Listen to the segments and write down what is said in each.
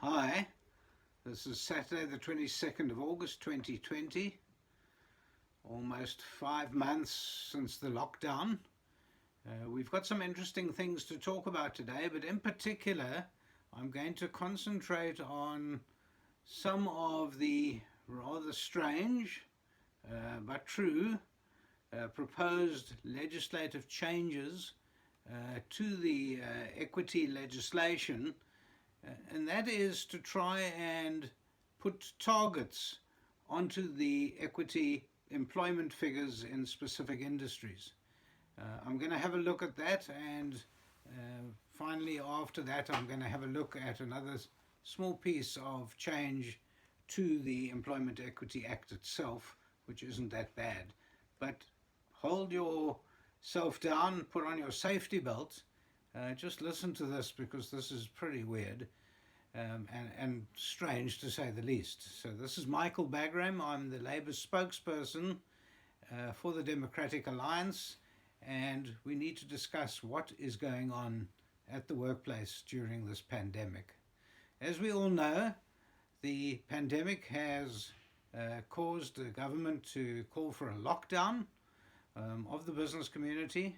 Hi, this is Saturday the 22nd of August 2020, almost 5 months since the lockdown. We've got some interesting things to talk about today, but in particular, I'm going to concentrate on some of the rather strange but true proposed legislative changes to the equity legislation, and that is to try and put targets onto the equity employment figures in specific industries. I'm going to have a look at that, and finally, after that, I'm going to have a look at another small piece of change to the Employment Equity Act itself, which isn't that bad. But hold yourself down, put on your safety belt. Just listen to this because this is pretty weird and strange to say the least. So this is Michael Bagram. I'm the Labour spokesperson for the Democratic Alliance, and we need to discuss what is going on at the workplace during this pandemic. As we all know, the pandemic has caused the government to call for a lockdown of the business community.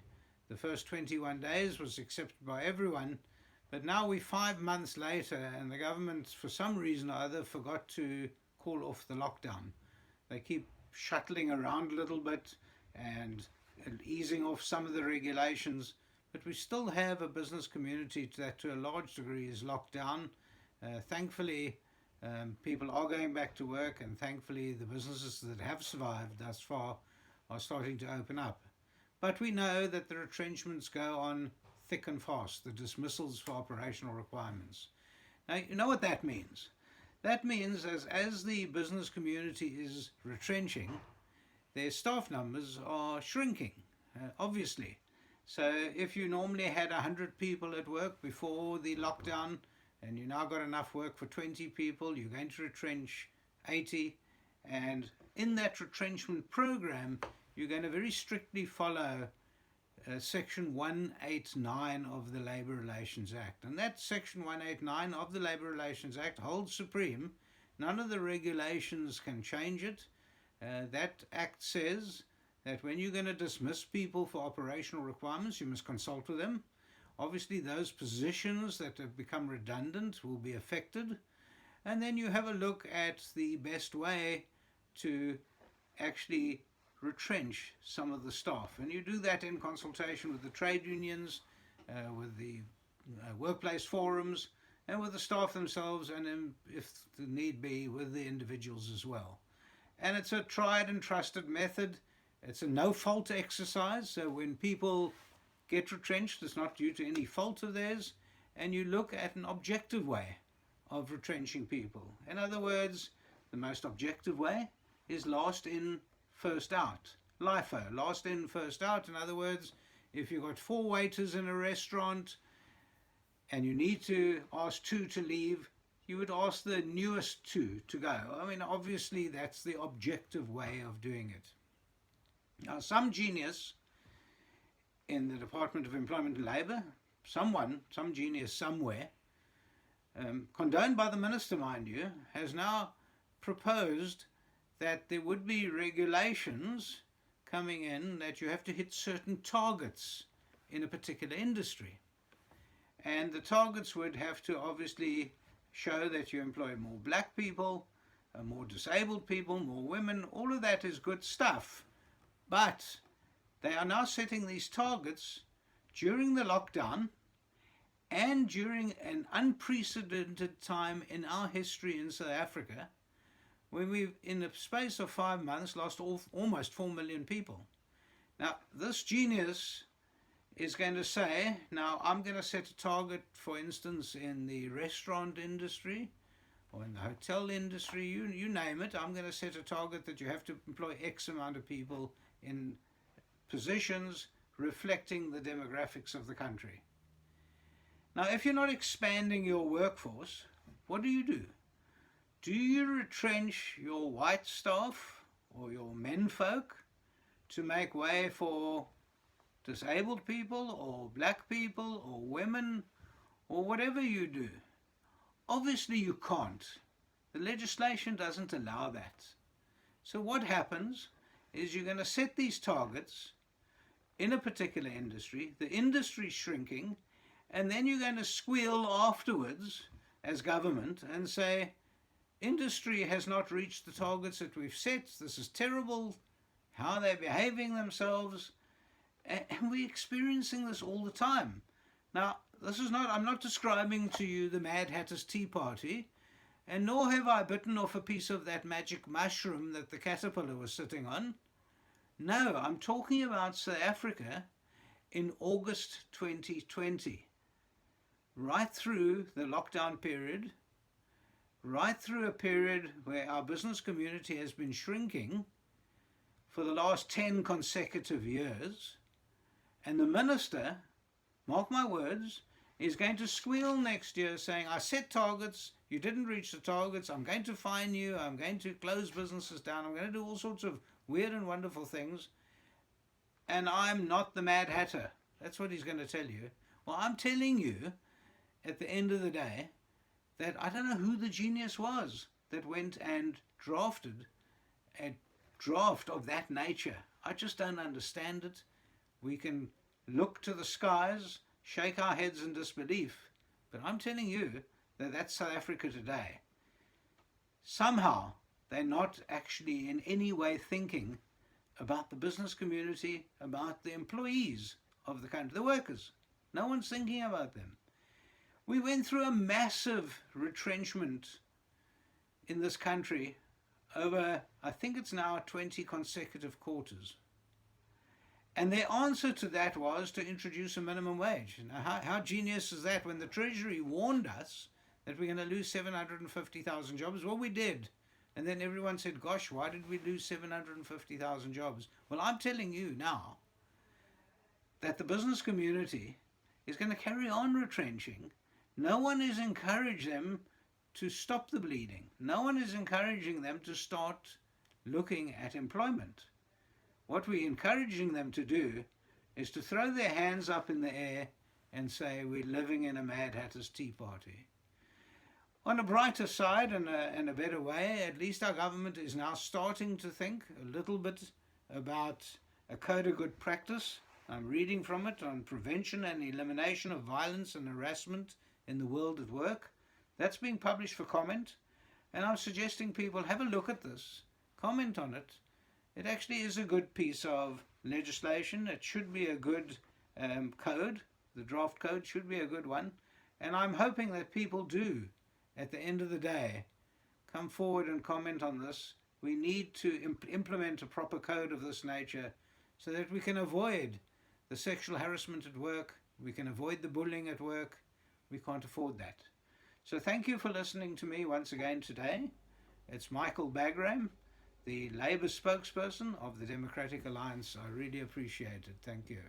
The first 21 days was accepted by everyone, but now we're 5 months later and the government, for some reason or other, forgot to call off the lockdown. They keep shuttling around a little bit and easing off some of the regulations, but we still have a business community that to a large degree is locked down. Thankfully, people are going back to work, and thankfully the businesses that have survived thus far are starting to open up. But we know that the retrenchments go on thick and fast, the dismissals for operational requirements. Now, you know what that means. That means as the business community is retrenching, their staff numbers are shrinking, obviously. So if you normally had 100 people at work before the lockdown, and you now got enough work for 20 people, you're going to retrench 80. And in that retrenchment program, you're going to very strictly follow Section 189 of the Labour Relations Act. And that Section 189 of the Labour Relations Act holds supreme. None of the regulations can change it. That act says that when you're going to dismiss people for operational requirements, you must consult with them. Obviously, those positions that have become redundant will be affected. And then you have a look at the best way to actually retrench some of the staff. And you do that in consultation with the trade unions, with the workplace forums, and with the staff themselves, and if the need be, with the individuals as well. And it's a tried and trusted method. It's a no-fault exercise. So when people get retrenched, it's not due to any fault of theirs, and you look at an objective way of retrenching people. In other words, the most objective way is last in, first out. LIFO, last in, first out. In other words, if you've got 4 waiters in a restaurant and you need to ask 2 to leave, you would ask the newest 2 to go. I mean, obviously that's the objective way of doing it. Now, some genius in the Department of Employment and Labour, some genius somewhere, condoned by the minister, mind you, has now proposed that there would be regulations coming in that you have to hit certain targets in a particular industry. And the targets would have to obviously show that you employ more black people, more disabled people, more women. All of that is good stuff. But they are now setting these targets during the lockdown and during an unprecedented time in our history in South Africa, when we've, in the space of 5 months, lost almost 4 million people. Now, this genius is going to say, now I'm going to set a target, for instance, in the restaurant industry or in the hotel industry, you name it. I'm going to set a target that you have to employ X amount of people in positions reflecting the demographics of the country. Now, if you're not expanding your workforce, what do? Do you retrench your white staff or your menfolk to make way for disabled people or black people or women or whatever you do? Obviously you can't. The legislation doesn't allow that. So what happens is you're going to set these targets in a particular industry, the industry shrinking, and then you're going to squeal afterwards as government and say, industry has not reached the targets that we've set, this is terrible, how they're behaving themselves, and we're experiencing this all the time. Now, I'm not describing to you the Madhatters Tea Party, and nor have I bitten off a piece of that magic mushroom that the caterpillar was sitting on. No, I'm talking about South Africa in August 2020. Right through the lockdown period, right through a period where our business community has been shrinking for the last 10 consecutive years, and the minister, mark my words, is going to squeal next year saying, I set targets, you didn't reach the targets, I'm going to fine you, I'm going to close businesses down, I'm going to do all sorts of weird and wonderful things, and I'm not the Mad Hatter. That's what he's going to tell you. Well, I'm telling you, at the end of the day, that I don't know who the genius was that went and drafted a draft of that nature. I just don't understand it. We can look to the skies, shake our heads in disbelief, but I'm telling you that that's South Africa today. Somehow they're not actually in any way thinking about the business community, about the employees of the country, the workers. No one's thinking about them. We went through a massive retrenchment in this country over, I think it's now 20 consecutive quarters. And their answer to that was to introduce a minimum wage. Now, how genius is that when the Treasury warned us that we're going to lose 750,000 jobs? Well, we did. And then everyone said, gosh, why did we lose 750,000 jobs? Well, I'm telling you now that the business community is going to carry on retrenching. No one is encouraging them to stop the bleeding. No one is encouraging them to start looking at employment. What we're encouraging them to do is to throw their hands up in the air and say, we're living in a Mad Hatter's Tea Party. On a brighter side and a better way, at least our government is now starting to think a little bit about a code of good practice. I'm reading from it on prevention and elimination of violence and harassment in the world at work. That's being published for comment, and I'm suggesting people have a look at this, comment on it. It actually is a good piece of legislation. It should be a good code. The draft code should be a good one, and I'm hoping that people do, at the end of the day, come forward and comment on this. We need to implement a proper code of this nature so that we can avoid the sexual harassment at work, we can avoid the bullying at work. We can't afford that. So thank you for listening to me once again today. It's Michael Bagram, the Labour spokesperson of the Democratic Alliance. I really appreciate it. Thank you.